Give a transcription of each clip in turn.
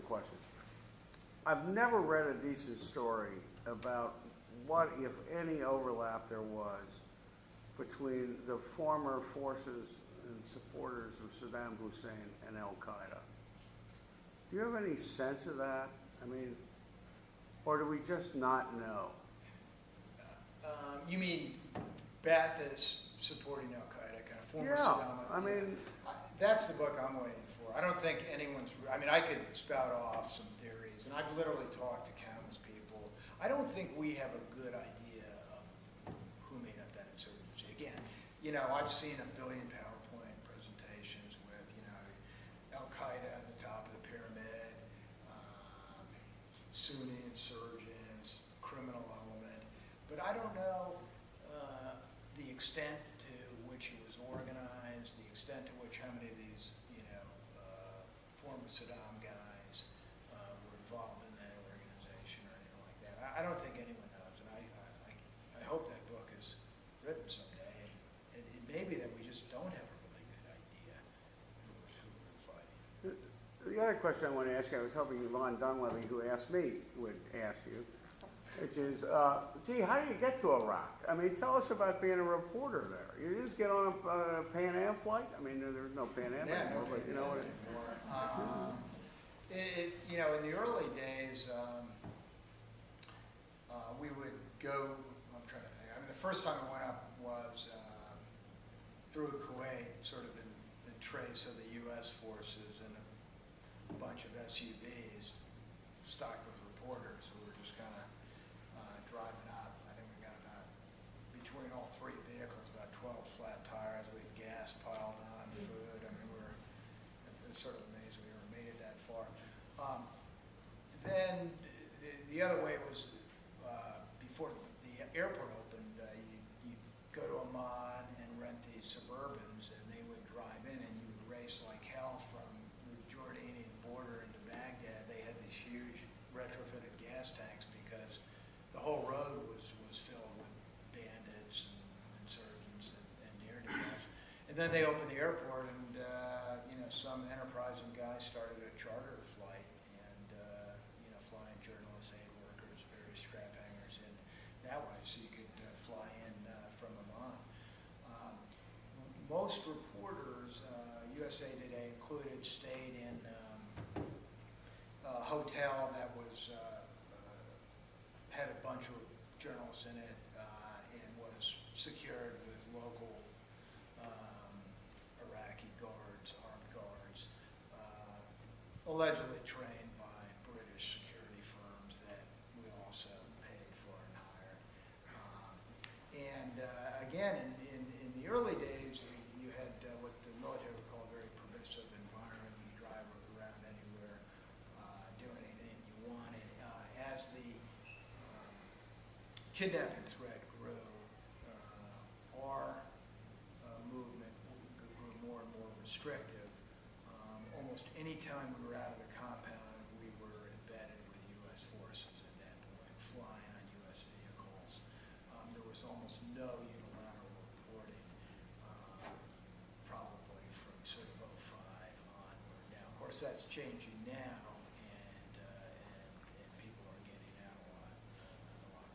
question. I've never read a decent story about what, if any, overlap there was between the former forces and supporters of Saddam Hussein and Al-Qaeda. Do you have any sense of that? I mean, or do we just not know? You mean Ba'athist supporting Al-Qaeda, kind of former Yeah, Saddam? I mean... That's the book I'm waiting for. I don't think anyone's... I mean, I could spout off some theories, and I've literally talked to countless people. I don't think we have a good idea of who made up that insurgency. Again, you know, I've seen a billion PowerPoint presentations with, you know, Al-Qaeda at the top of the pyramid, Sunni insurgents, criminal element, but I don't know the extent to which it was organized, the extent to which how many of these, you know, former Saddam guys were involved in that organization or anything like that. I don't think anyone knows, and I hope that book is written someday, and it may be that we just don't have a really good idea who we're fighting. The other question I want to ask you, I was hoping Yvonne Dunleavy, who asked me, would ask you, which is, gee, how do you get to Iraq? I mean, tell us about being a reporter there. You just get on a Pan Am flight? I mean, there's no Pan Am anymore, but you know what? You know, in the early days, we would go, I'm trying to think, I mean, the first time I went up was through Kuwait, sort of in trace of the U.S. forces and a bunch of SUVs stocked with reporters who were just kind of driving up. I think we got about, between all three vehicles, about 12 flat tires. We had gas piled on, food. I mean, it's sort of amazing we ever made it that far. Then the other way was before the airport opened, you'd go to Amman and rent these Suburbans, and they would drive in, and you would race like hell from the Jordanian border into Baghdad. They had these huge retrofitted gas tanks because the whole road was filled with bandits and insurgents and near-deals. And then they opened the airport, and you know, some enterprising guy started a charter flight, and you know, flying journalists, aid workers, various strap hangers in that way, so you could fly in from Amman. Most reporters, USA Today included, stayed in a hotel that was had a bunch of journalists in it and was secured with local Iraqi guards, armed guards, allegedly trained by British security firms that we also paid for and hired. Again, in the early days, you had what the military would call a very permissive environment. You could drive around anywhere, do anything you wanted. As the kidnapping threat grew, our movement grew more and more restrictive. Almost any time we were out of the compound, we were embedded with U.S. forces at that point, flying on U.S. vehicles. There was almost no unilateral reporting, probably from sort of '05 onward. Now, of course, that's changing now, and people are getting out a lot more.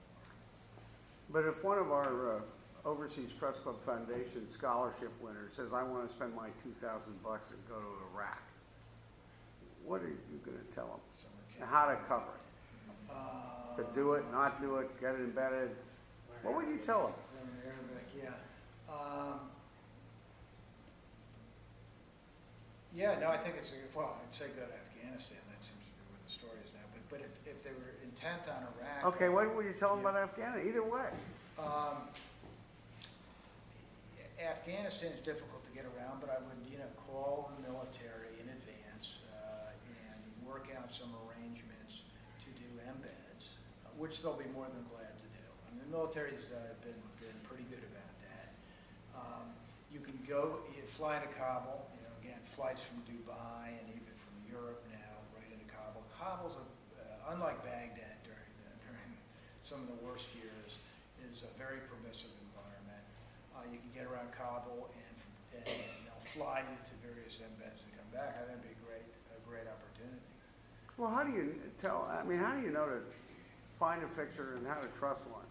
But if one of our Overseas Press Club Foundation scholarship winners says, I want to spend my $2,000 and go to Iraq, what are you going to tell them? How to cover it? To do it, not do it, get it embedded? What would you tell them? Yeah, no, I think it's, well, I'd say go to Afghanistan. That seems to be where the story is now. But if they were intent on Iraq... Okay, what would you tell them about Afghanistan? Either way. Afghanistan is difficult to get around, but I would, you know, call the military in advance and work out some arrangements to do embeds, which they'll be more than glad to do. I mean, the military's been pretty good about that. You can go, you fly to Kabul. You know, again, flights from Dubai and even from Europe now right into Kabul. Kabul's unlike Baghdad during some of the worst years, is a very permissive environment. You can get around Kabul, and they'll fly you to various embeds and come back. I think it'd be a great opportunity. Well, how do you tell, I mean, how do you know to find a fixer and how to trust one?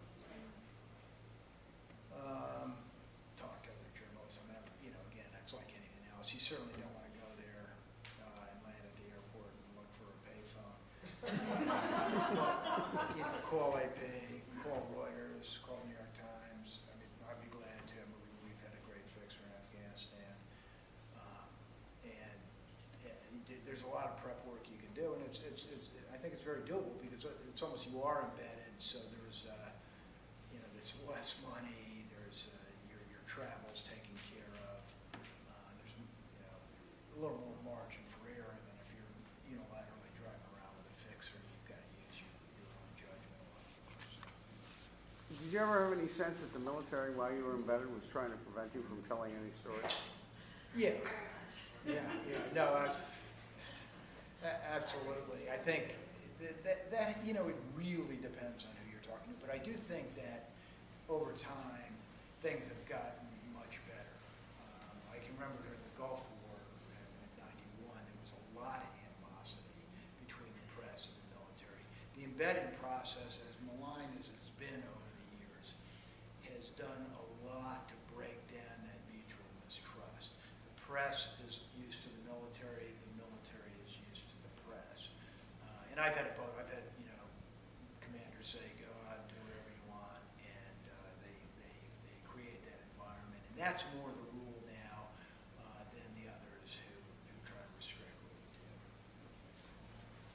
Talk to other journalists. I mean, you know, again, it's like anything else. You certainly don't want to go there and land at the airport and look for a payphone. But, you know, call AP, call Reuters, call New York Times. I mean, I'd be glad to. I mean, we've had a great fixer in Afghanistan. There's a lot of prep work you can do, and I think it's very doable because it's almost you are embedded, so there's you know, there's less money, there's your travel's taken care of, there's, you know, a little more margin for error than if you're unilaterally driving around with a fixer. You've got to use your own judgment a lot more. So. Did you ever have any sense that the military, while you were embedded, was trying to prevent you from telling any stories? Yeah. No, absolutely. I think that you know, it really depends on who you're talking to, but I do think that over time things have gotten much better. I can remember during the Gulf War in '91, there was a lot of animosity between the press and the military. The embedding process, as malign as it's been over the years, has done a lot to break down that mutual mistrust. The press is used to the military is used to the press. And I've had both. I've had, you know, commanders say, go out and do whatever you want, and they create that environment. And that's more the